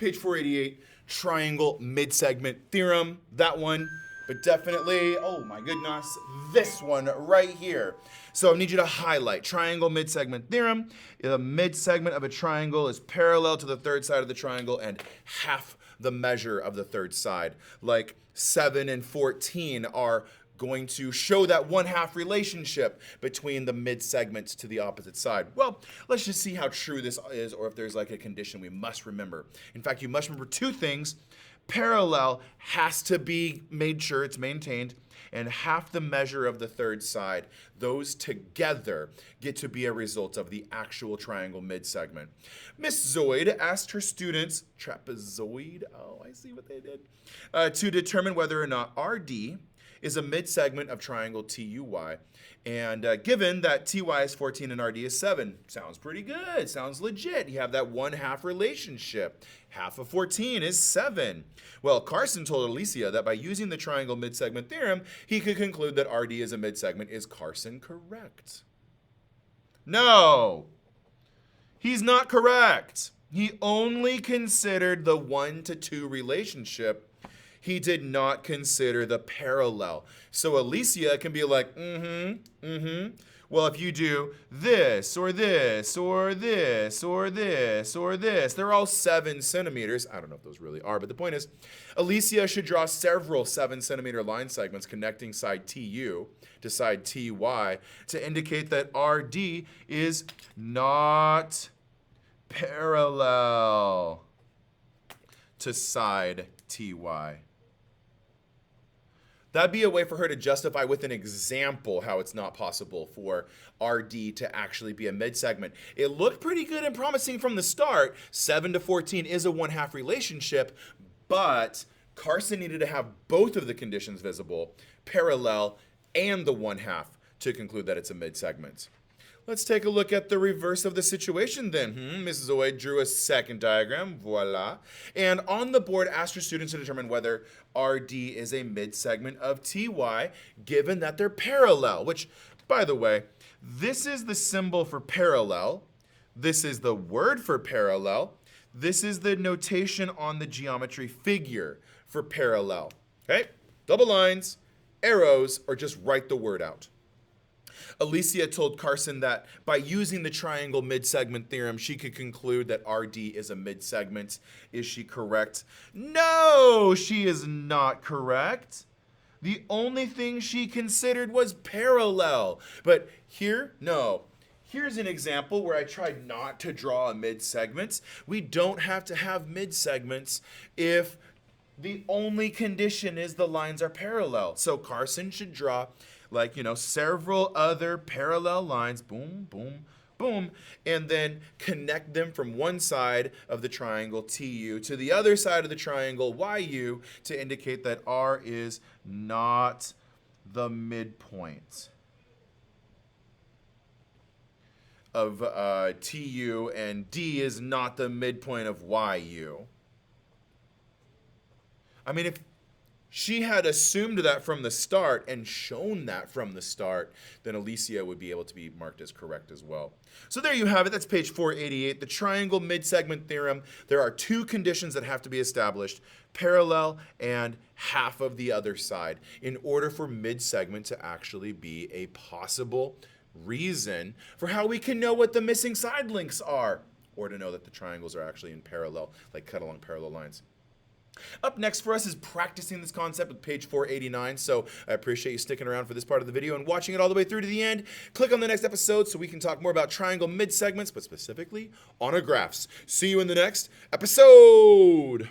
Page 488, triangle midsegment theorem. That one, but definitely, oh my goodness, this one right here. So I need you to highlight triangle midsegment theorem. The midsegment of a triangle is parallel to the third side of the triangle and half the measure of the third side. Like 7 and 14 are going to show that 1/2 relationship between the mid-segments to the opposite side. Well, let's just see how true this is, or if there's like a condition we must remember. In fact, you must remember two things. Parallel has to be made sure it's maintained, and half the measure of the third side. Those together get to be a result of the actual triangle mid-segment. Miss Zoid asked her students, trapezoid, oh, I see what they did, to determine whether or not RD is a mid-segment of triangle TUY. And given that TY is 14 and RD is 7, sounds pretty good, sounds legit. You have that 1/2 relationship. Half of 14 is 7. Well, Carson told Alicia that by using the triangle mid-segment theorem, he could conclude that RD is a mid-segment. Is Carson correct? No, he's not correct. He only considered the 1 to 2 relationship. He did not consider the parallel. So Alicia can be like, well, if you do this, or this, or this, or this, or this, they're all 7 centimeters. I don't know if those really are, but the point is, Alicia should draw several 7-centimeter line segments connecting side TU to side TY to indicate that RD is not parallel to side TY. That'd be a way for her to justify with an example how it's not possible for RD to actually be a mid-segment. It looked pretty good and promising from the start. 7 to 14 is a 1/2 relationship, but Carson needed to have both of the conditions visible, parallel and the 1/2, to conclude that it's a mid-segment. Let's take a look at the reverse of the situation then. Mrs. Zoid drew a second diagram, voila. And on the board, asked her students to determine whether RD is a mid-segment of TY, given that they're parallel, which, by the way, this is the symbol for parallel. This is the word for parallel. This is the notation on the geometry figure for parallel. Okay? Double lines, arrows, or just write the word out. Alicia told Carson that by using the triangle mid-segment theorem, she could conclude that RD is a mid-segment. Is she correct? No, she is not correct. The only thing she considered was parallel. But here, no. Here's an example where I tried not to draw a mid-segment. We don't have to have mid-segments if the only condition is the lines are parallel. So Carson should draw several other parallel lines, boom, boom, boom, and then connect them from one side of the triangle TU to the other side of the triangle YU to indicate that R is not the midpoint of TU and D is not the midpoint of YU. I mean, if she had assumed that from the start and shown that from the start, then Alicia would be able to be marked as correct as well. So there you have it. That's page 488, the triangle mid-segment theorem. There are 2 conditions that have to be established, parallel and half of the other side, in order for mid-segment to actually be a possible reason for how we can know what the missing side links are, or to know that the triangles are actually in parallel, like cut along parallel lines. Up next for us is practicing this concept with page 489, so I appreciate you sticking around for this part of the video and watching it all the way through to the end. Click on the next episode so we can talk more about triangle mid-segments, but specifically on our graphs. See you in the next episode!